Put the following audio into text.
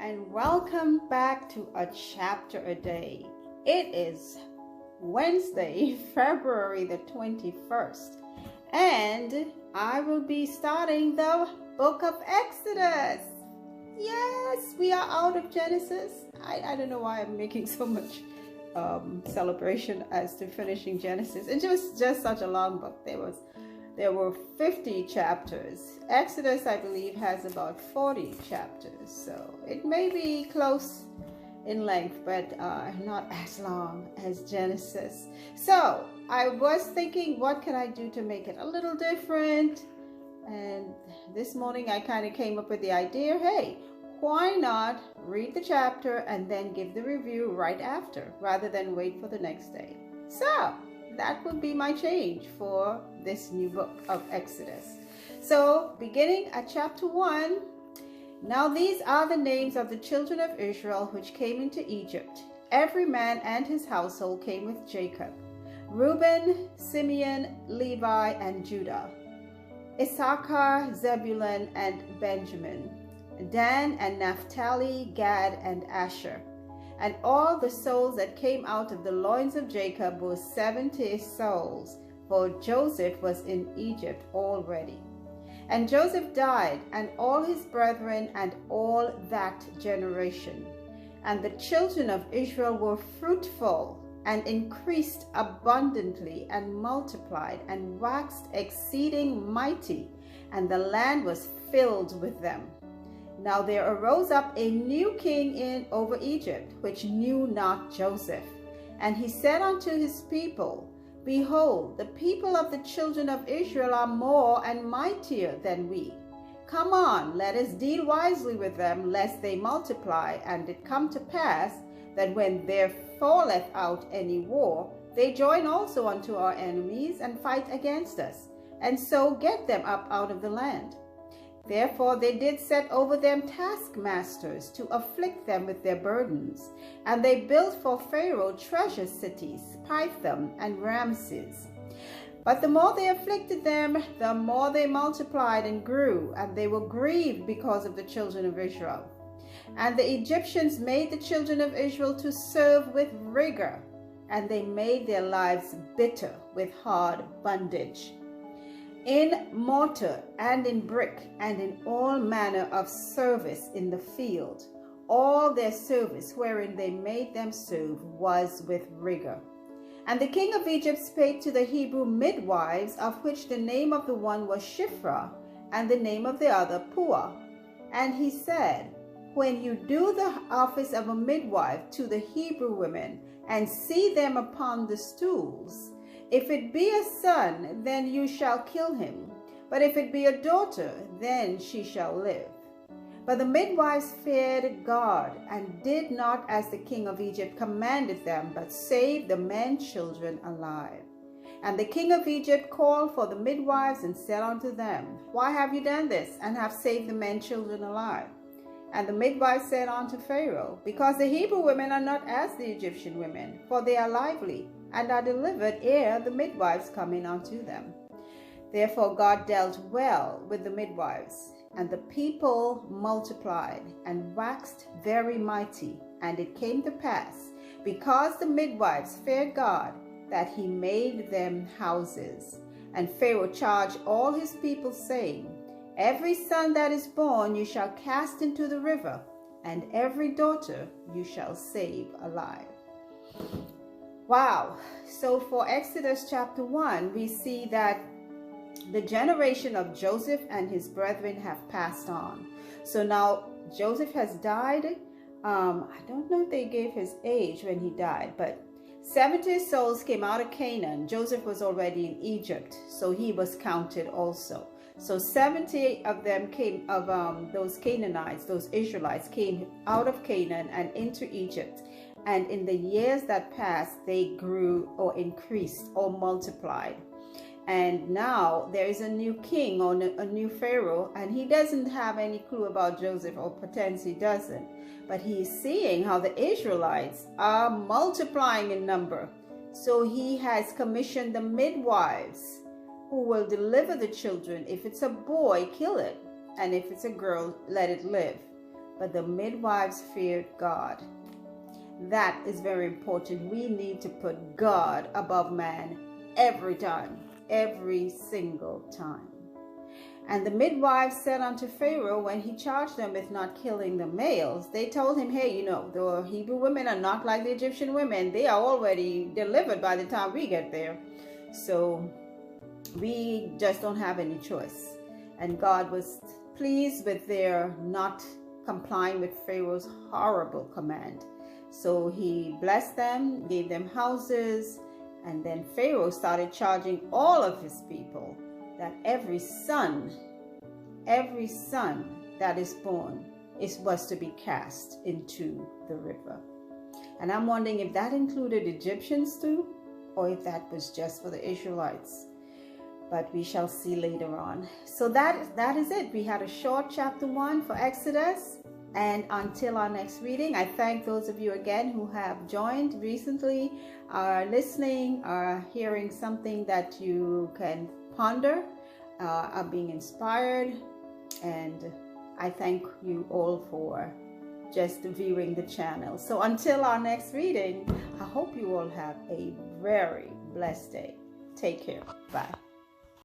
and welcome back to A Chapter a Day. It is Wednesday, February the 21st, and I will be starting the book of Exodus. Yes, we are out of Genesis. I don't know why I'm making so much celebration as to finishing Genesis. It was just such a long book. There were 50 chapters. Exodus, I believe, has about 40 chapters. So it may be close in length, but not as long as Genesis. So I was thinking, what can I do to make it a little different? And this morning I kind of came up with the idea, hey, why not read the chapter and then give the review right after, rather than wait for the next day? So that would be my change for this new book of Exodus. So beginning at chapter 1, now these are the names of the children of Israel which came into Egypt. Every man and his household came with Jacob: Reuben, Simeon, Levi, and Judah; Issachar, Zebulun, and Benjamin; Dan and Naphtali, Gad, and Asher. And all the souls that came out of the loins of Jacob were 70 souls, for Joseph was in Egypt already. And Joseph died, and all his brethren, and all that generation. And the children of Israel were fruitful, and increased abundantly, and multiplied, and waxed exceeding mighty, and the land was filled with them. Now there arose up a new king over Egypt, which knew not Joseph. And he said unto his people, Behold, the people of the children of Israel are more and mightier than we. Come on, let us deal wisely with them, lest they multiply. And it come to pass that when there falleth out any war, they join also unto our enemies, and fight against us, and so get them up out of the land. Therefore they did set over them taskmasters to afflict them with their burdens. And they built for Pharaoh treasure cities, Pithom and Ramses. But the more they afflicted them, the more they multiplied and grew, and they were grieved because of the children of Israel. And the Egyptians made the children of Israel to serve with rigor, and they made their lives bitter with hard bondage. In mortar and in brick and in all manner of service in the field, all their service wherein they made them serve was with rigor. And the king of Egypt spake to the Hebrew midwives, of which the name of the one was Shiphrah, and the name of the other Puah. And he said, When you do the office of a midwife to the Hebrew women, and see them upon the stools, if it be a son, then you shall kill him. But if it be a daughter, then she shall live. But the midwives feared God, and did not as the king of Egypt commanded them, but saved the men children alive. And the king of Egypt called for the midwives, and said unto them, Why have you done this, and have saved the men children alive? And the midwives said unto Pharaoh, Because the Hebrew women are not as the Egyptian women, for they are lively, and are delivered ere the midwives come in unto them. Therefore God dealt well with the midwives, and the people multiplied, and waxed very mighty. And it came to pass, because the midwives feared God, that he made them houses. And Pharaoh charged all his people, saying, Every son that is born you shall cast into the river, and every daughter you shall save alive. Wow. So for Exodus chapter 1, we see that the generation of Joseph and his brethren have passed on. So now Joseph has died. I don't know if they gave his age when he died, but 70 souls came out of Canaan. Joseph was already in Egypt, so he was counted also. So 70 of them came of those Canaanites, those Israelites came out of Canaan and into Egypt. And in the years that passed, they grew or increased or multiplied. And now there is a new king or a new Pharaoh, and he doesn't have any clue about Joseph, or pretends he doesn't. But he is seeing how the Israelites are multiplying in number. So he has commissioned the midwives who will deliver the children. If it's a boy, kill it. And if it's a girl, let it live. but the midwives feared God. That is very important. We need to put God above man every time, every single time. And the midwives said unto Pharaoh, when he charged them with not killing the males, they told him, hey, the Hebrew women are not like the Egyptian women. They are already delivered by the time we get there. So we just don't have any choice. And God was pleased with their not complying with Pharaoh's horrible command. So he blessed them, gave them houses, and then Pharaoh started charging all of his people that every son that is born was to be cast into the river. And I'm wondering if that included Egyptians too, or if that was just for the Israelites. But we shall see later on. So that is it. We had a short chapter 1 for Exodus. And until our next reading, I thank those of you again who have joined recently, are listening, are hearing something that you can ponder, are being inspired. And I thank you all for just viewing the channel. So until our next reading, I hope you all have a very blessed day. Take care. Bye.